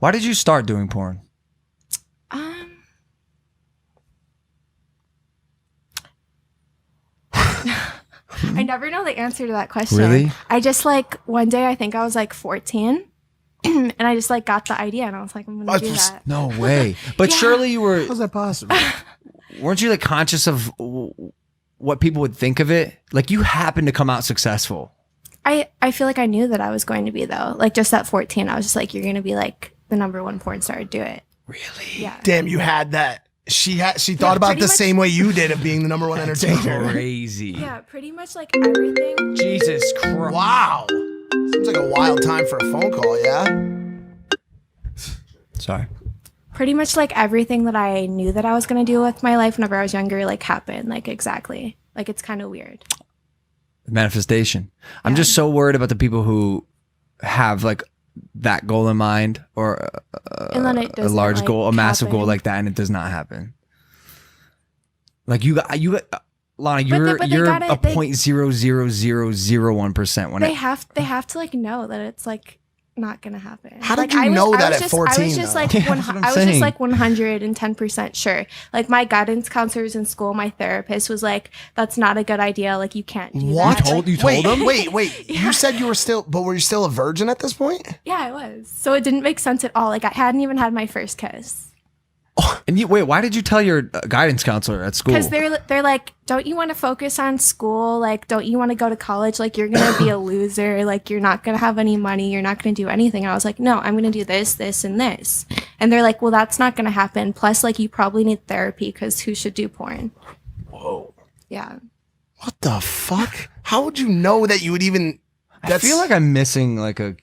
Why did you start doing porn? I never know the answer to that question. Really? I just like one day I think I was like 14 and I just like got the idea and I was like, I'm gonna do that. No way. But surely you were. How's that possible? Weren't you like conscious of what people would think of it? Like you happened to come out successful. I feel like I knew that I was going to be though. Like just at 14, I was just like, you're gonna be like the #1 porn star. Do it. Really? Yeah. Damn, you had that. She thought about the same way you did of being the #1 entertainer. Crazy. Yeah, pretty much like everything. Jesus Christ. Wow. Seems like a wild time for a phone call, yeah? Sorry. Pretty much like everything that I knew that I was gonna do with my life whenever I was younger, like happened. Like exactly. Like it's kind of weird. Manifestation. I'm just so worried about the people who have like that goal in mind or And then it a large like, goal, a massive goal happen. like that, and it does not happen. Like you got Lana, But you're got it, a 0.00001% when they have to like know that it's like not gonna happen. How did like, you know that at 14? I was just like Yeah, that's what I'm I was just saying. like 110% sure. Like my guidance counselors in school, my therapist was like, "That's not a good idea. Like you can't do What? that." You told him? Wait. You said you were still, but were you still a virgin at this point? Yeah, I was. So it didn't make sense at all. Like I hadn't even had my first kiss. And you wait, why did you tell your guidance counselor at school? Because they're like, don't you want to focus on school? Like, don't you want to go to college? Like, you're gonna be a loser. Like, you're not gonna have any money. You're not gonna do anything. And I was like, no, I'm gonna do this, this, and this. And they're like, well, that's not gonna happen. Plus, like, you probably need therapy because who should do porn? Whoa. Yeah. What the fuck? How would you know that you would even? I feel like I'm missing like a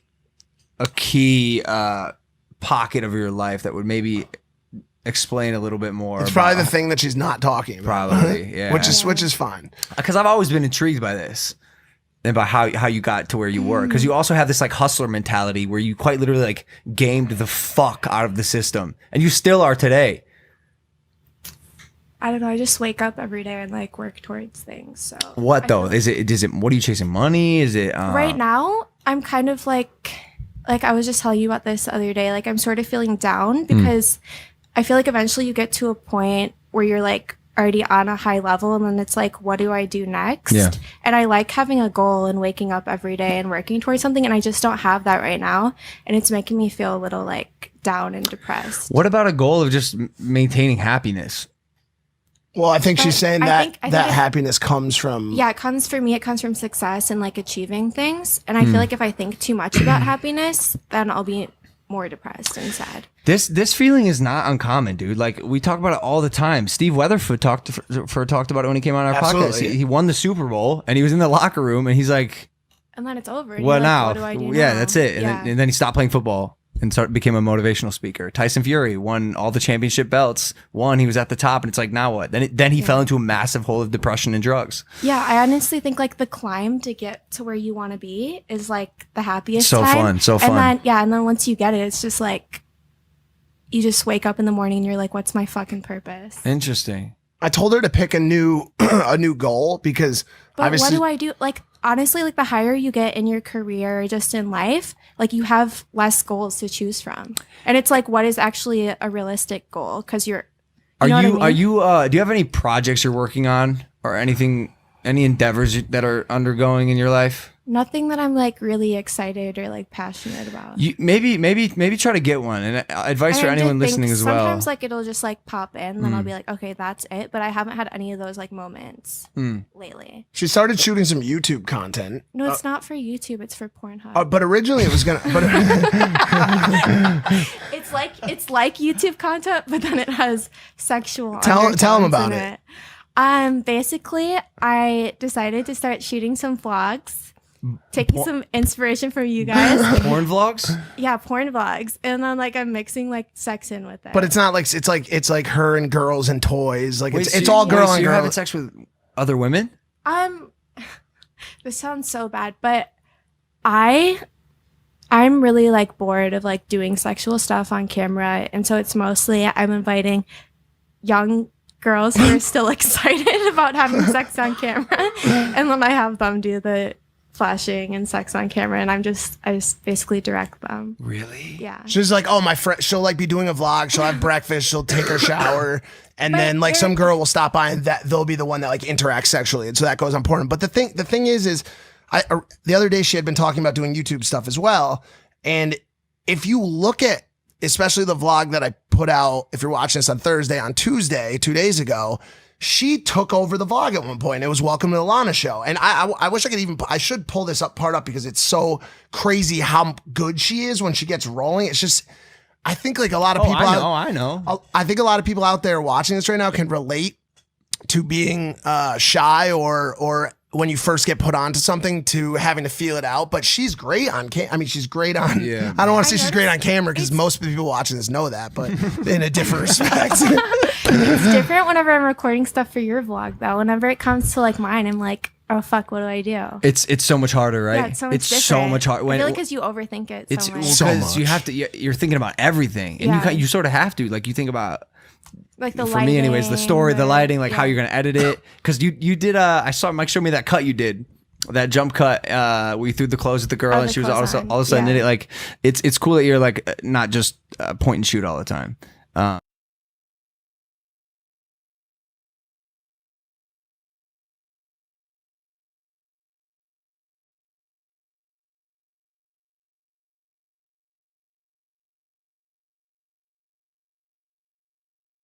key pocket of your life that would maybe explain a little bit more. It's probably the thing that she's not talking about. Probably, yeah. which is fine. Because I've always been intrigued by this and by how you got to where you were. Because you also have this like hustler mentality where you quite literally like gamed the fuck out of the system, and you still are today. I don't know. I just wake up every day and like work towards things. So What though? Is it? What are you chasing? Money? Is it? Right now, I'm kind of like I was just telling you about this the other day. Like I'm sort of feeling down because I feel like eventually you get to a point where you're like already on a high level and then it's like, what do I do next? Yeah. And I like having a goal and waking up every day and working towards something, and I just don't have that right now, and it's making me feel a little like down and depressed. What about a goal of just maintaining happiness? Well, I think she's saying that I think that happiness comes from. Yeah, it comes from success and like achieving things. And I feel like if I think too much about happiness, then I'll be more depressed and sad. This feeling is not uncommon, dude. Like we talk about it all the time. Steve Weatherford talked about it when he came on our podcast. He won the Super Bowl and he was in the locker room and he's like, and then it's over. And "What you're like, now? What do I do Yeah, now? that's it." And then he stopped playing football and became a motivational speaker. Tyson Fury won all the championship belts. He was at the top, and it's like, now what? Then he fell into a massive hole of depression and drugs. Yeah, I honestly think like the climb to get to where you want to be is like the happiest So time. fun. And then once you get it, it's just like you just wake up in the morning and you're like, what's my fucking purpose? Interesting. I told her to pick a new goal because But obviously what do I do? Like, honestly, like the higher you get in your career, just in life, like you have less goals to choose from. And it's like, what is actually a realistic goal? Because do you have any projects you're working on or anything, any endeavors that are undergoing in your life? Nothing that I'm like really excited or like passionate about. You maybe try to get one, and advice for anyone listening as well. Sometimes like it'll just like pop in, then I'll be like, okay, that's it. But I haven't had any of those like moments lately. she started shooting some YouTube content. No, it's not for YouTube. It's for Pornhub. But originally it was gonna. But It's like YouTube content, but then it has sexual. Tell 'em undertones about in it. Basically, I decided to start shooting some vlogs, taking some inspiration from you guys. Porn vlogs? Yeah, porn vlogs, and then like I'm mixing like sex in with it. but it's not like it's like her and girls and toys. Like Wait, it's so all you- girl so and you're girl. having sex with other women? This sounds so bad, but I'm really like bored of like doing sexual stuff on camera, and so it's mostly I'm inviting young girls who are still excited about having sex on camera, and then I have them do the flashing and sex on camera, and I just basically direct them. Really? Yeah. She's like, oh, my friend, she'll like be doing a vlog, she'll have breakfast, she'll take her shower, and then like some girl will stop by and that they'll be the one that like interacts sexually, and so that goes on porn. But the thing is the other day she had been talking about doing YouTube stuff as well, and if you look at especially the vlog that I put out, if you're watching this on Thursday, on Tuesday, 2 days ago, she took over the vlog at one point. It was Welcome to the Lana Show. And I wish I could I should pull this part up because it's so crazy how good she is when she gets rolling. It's just, I think like a lot of people. I know. I think a lot of people out there watching this right now can relate to being shy or when you first get put onto something to having to feel it out. But she's great on I mean, she's great on, yeah. I don't want to say she's great on camera because most people watching this know that, but in a different respect. It's different whenever I'm recording stuff for your vlog though. Whenever it comes to like mine, I'm like, oh fuck, what do I do? It's so much harder, right? Yeah, it's so much different. so much harder. I feel like because you overthink it so much. Because you have to, you're thinking about everything, and you sort of have to, like you think about, like the for lighting, me anyways, the story, the lighting, like how you're gonna edit it. Because you did I saw Mike show me that cut you did, that jump cut where you threw the clothes at the girl and she was all of a sudden in it. Like it's cool that you're like not just point and shoot all the time.